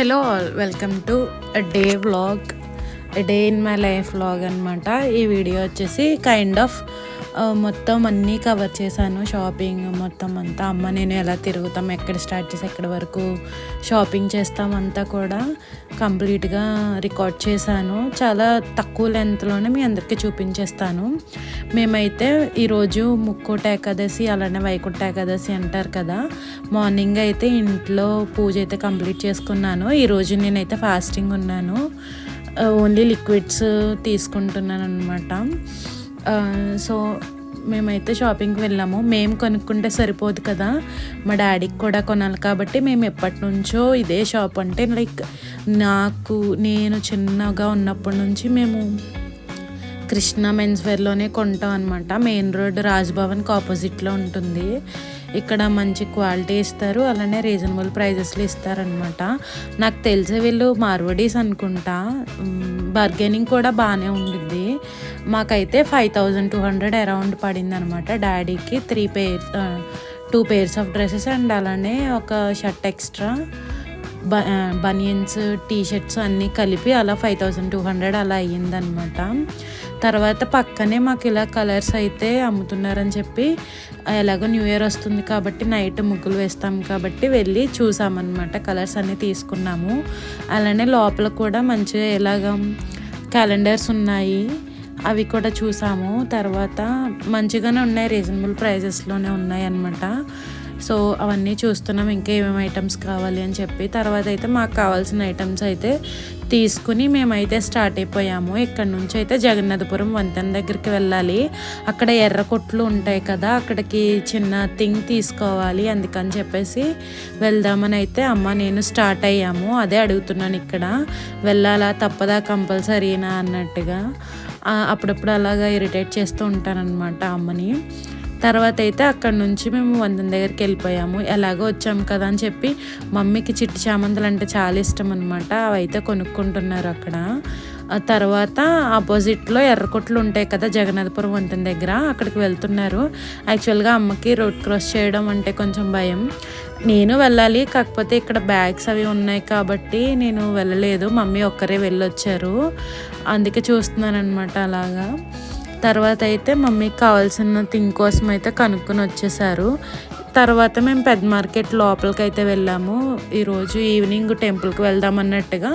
Hello all, welcome to day vlog, day in my life vlog అనమాట. ఈ video వచ్చేసి kind of మొత్తం అన్నీ కవర్ చేశాను. షాపింగ్ మొత్తం అంతా, అమ్మ నేను ఎలా తిరుగుతాం, ఎక్కడ స్టార్ట్ చేసి ఎక్కడి వరకు షాపింగ్ చేస్తామంతా కూడా కంప్లీట్గా రికార్డ్ చేశాను. చాలా తక్కువ లెంత్లోనే మీ అందరికీ చూపించేస్తాను. మేమైతే ఈరోజు ముక్కోట ఏకాదశి, అలానే వైకుంఠ ఏకాదశి అంటారు కదా, మార్నింగ్ అయితే ఇంట్లో పూజ అయితే కంప్లీట్ చేసుకున్నాను. ఈరోజు నేనైతే ఫాస్టింగ్ ఉన్నాను, ఓన్లీ లిక్విడ్స్ తీసుకుంటున్నాను అనమాట. సో మేమైతే షాపింగ్కి వెళ్ళాము. మేము కొనుక్కుంటే సరిపోదు కదా, మా డాడీకి కూడా కొనాలి. కాబట్టి మేము ఎప్పటి నుంచో ఇదే షాప్, అంటే లైక్ నేను చిన్నగా ఉన్నప్పటి నుంచి మేము కృష్ణ మెన్స్ వేర్లోనే కొంటాం అనమాట. మెయిన్ రోడ్ రాజ్భవన్కి ఆపోజిట్లో ఉంటుంది. ఇక్కడ మంచి క్వాలిటీ ఇస్తారు, అలానే రీజనబుల్ ప్రైజెస్లో ఇస్తారనమాట. నాకు తెలిసే వీళ్ళు మార్వడీస్ అనుకుంటా, బార్గెనింగ్ కూడా బాగానే ఉండిద్ది. మాకైతే 5200 అరౌండ్ పడింది అనమాట. డాడీకి 2 pairs ఆఫ్ డ్రెస్సెస్ అండ్ అలానే ఒక షర్ట్ ఎక్స్ట్రా, బనియన్స్, టీషర్ట్స్ అన్నీ కలిపి అలా 5200 అలా అయ్యిందనమాట. తర్వాత పక్కనే మాకు ఇలా కలర్స్ అయితే అమ్ముతున్నారని చెప్పి, ఎలాగో న్యూ ఇయర్ వస్తుంది కాబట్టి నైట్ ముగ్గులు వేస్తాం కాబట్టి వెళ్ళి చూసామన్నమాట. కలర్స్ అన్నీ తీసుకున్నాము. అలానే లోపల కూడా మంచిగా ఎలాగ క్యాలెండర్స్ ఉన్నాయి, అవి కూడా చూసాము. తర్వాత మంచిగానే ఉన్నాయి, రీజనబుల్ ప్రైజెస్లోనే ఉన్నాయి అన్నమాట. సో అవన్నీ చూస్తున్నాం, ఇంకా ఏమేమి ఐటమ్స్ కావాలి అని చెప్పి. తర్వాత అయితే మాకు కావాల్సిన ఐటమ్స్ అయితే తీసుకుని మేమైతే స్టార్ట్ అయిపోయాము. ఇక్కడ నుంచి అయితే జగన్నాథపురం వంతెన దగ్గరికి వెళ్ళాలి. అక్కడ ఎర్ర కొట్లు ఉంటాయి కదా, అక్కడికి చిన్న థింగ్ తీసుకోవాలి. అందుకని చెప్పేసి వెళ్దామని అయితే అమ్మ నేను స్టార్ట్ అయ్యాము. అదే అడుగుతున్నాను, ఇక్కడ వెళ్ళాలా, తప్పదా, కంపల్సరీనా అన్నట్టుగా. అప్పుడప్పుడు అలాగా ఇరిటేట్ చేస్తూ ఉంటానన్నమాట అమ్మని. తర్వాత అయితే అక్కడ నుంచి మేము వంతెన దగ్గరికి వెళ్ళిపోయాము. ఎలాగో వచ్చాము కదా అని చెప్పి మమ్మీకి చిట్టి చామంతులు అంటే చాలా ఇష్టం అనమాట. అవి అయితే కొనుక్కుంటున్నారు అక్కడ. తర్వాత ఆపోజిట్లో ఎర్రకొట్లు ఉంటాయి కదా జగన్నాథపురం వంతెన దగ్గర, అక్కడికి వెళ్తున్నారు. యాక్చువల్గా అమ్మకి రోడ్ క్రాస్ చేయడం అంటే కొంచెం భయం. నేను వెళ్ళాలి, కాకపోతే ఇక్కడ బ్యాగ్స్ అవి ఉన్నాయి కాబట్టి నేను వెళ్ళలేదు. మమ్మీ ఒక్కరే వెళ్ళొచ్చారు, అందుకే చూస్తున్నాను అనమాట అలాగా. తర్వాత అయితే మమ్మీకి కావాల్సిన థింగ్ కోసం అయితే కనుక్కొని వచ్చేసారు. తర్వాత మేము పెద్ద మార్కెట్ లోపలికి అయితే వెళ్ళాము. ఈరోజు ఈవినింగ్ టెంపుల్కి వెళ్దాం అన్నట్టుగా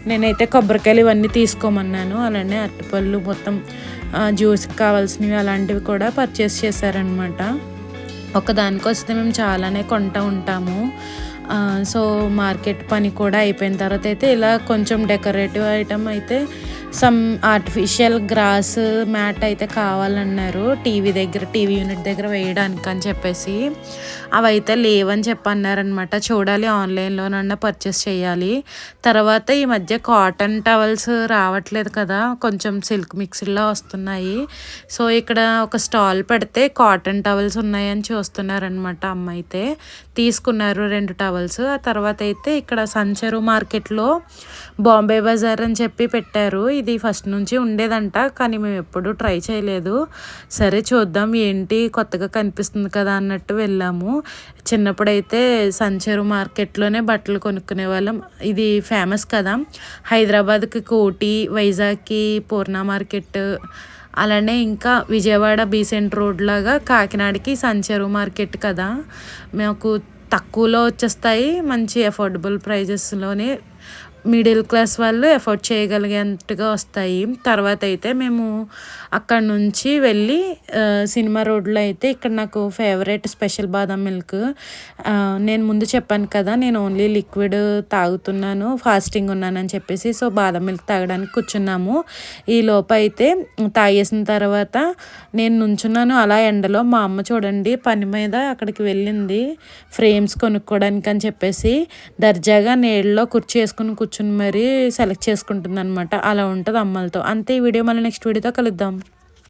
నేనైతే కొబ్బరికాయలు ఇవన్నీ తీసుకోమన్నాను. అలానే అరటిపళ్ళు, మొత్తం జ్యూస్కి కావాల్సినవి అలాంటివి కూడా పర్చేస్ చేశారనమాట. ఒకదానికి వస్తే మేము చాలానే కొంటూ ఉంటాము. సో మార్కెట్ పని కూడా అయిపోయిన తర్వాత అయితే ఇలా కొంచెం డెకరేటివ్ ఐటమ్ అయితే సమ్ ఆర్టిఫిషియల్ గ్రాస్ మ్యాట్ అయితే కావాలన్నారు టీవీ యూనిట్ దగ్గర వేయడానికి అని చెప్పేసి. అవి అయితే లేవని చెప్పి అన్నారనమాట. చూడాలి, ఆన్లైన్లోనన్నా పర్చేస్ చేయాలి. తర్వాత ఈ మధ్య కాటన్ టవల్స్ రావట్లేదు కదా, కొంచెం సిల్క్ మిక్స్డ్లో వస్తున్నాయి. సో ఇక్కడ ఒక స్టాల్ పెడితే కాటన్ టవల్స్ ఉన్నాయని చూస్తున్నారనమాట. అమ్మ అయితే తీసుకున్నారు 2 టవల్స్. ఆ తర్వాత అయితే ఇక్కడ సంచరు మార్కెట్లో బాంబే బజార్ అని చెప్పి పెట్టారు. ఇది ఫస్ట్ నుంచి ఉండేదంట, కానీ మేము ఎప్పుడూ ట్రై చేయలేదు. సరే చూద్దాం, ఏంటి కొత్తగా కనిపిస్తుంది కదా అన్నట్టు వెళ్ళాము. చిన్నప్పుడైతే సంచరు మార్కెట్లోనే బట్టలు కొనుక్కునే వాళ్ళం. ఇది ఫేమస్ కదా, హైదరాబాద్కి కోటి, వైజాగ్కి పూర్ణ మార్కెట్, అలానే ఇంకా విజయవాడ బీసెంట్ రోడ్ లాగా కాకినాడకి సంచరు మార్కెట్ కదా. మాకు తక్కువలో వచ్చేస్తాయి, మంచి అఫోర్డబుల్ ప్రైజెస్లోనే మిడిల్ క్లాస్ వాళ్ళు ఎఫోర్డ్ చేయగలిగేంతగా వస్తాయి. తర్వాత అయితే మేము అక్కడ నుంచి వెళ్ళి సినిమా రోడ్లో అయితే ఇక్కడ నాకు ఫేవరెట్ స్పెషల్ బాదం మిల్క్. నేను ముందు చెప్పాను కదా, నేను ఓన్లీ లిక్విడ్ తాగుతున్నాను, ఫాస్టింగ్ ఉన్నానని చెప్పేసి. సో బాదం మిల్క్ తాగడానికి కూర్చున్నాము. ఈ లోపు అయితే తాగేసిన తర్వాత నేను నుంచున్నాను అలా ఎండలో. మా అమ్మ చూడండి పని మీద అక్కడికి వెళ్ళింది ఫ్రేమ్స్ కొనుక్కోవడానికి అని చెప్పేసి. దర్జాగా నీళ్ళలో కుర్చీ వేసుకుని కూర్చుని మరీ సెలెక్ట్ చేసుకుంటుంది అనమాట. అలా ఉంటుంది అమ్మలతో. అంతే, ఈ వీడియో మళ్ళీ నెక్స్ట్ వీడియోతో కలుద్దాం.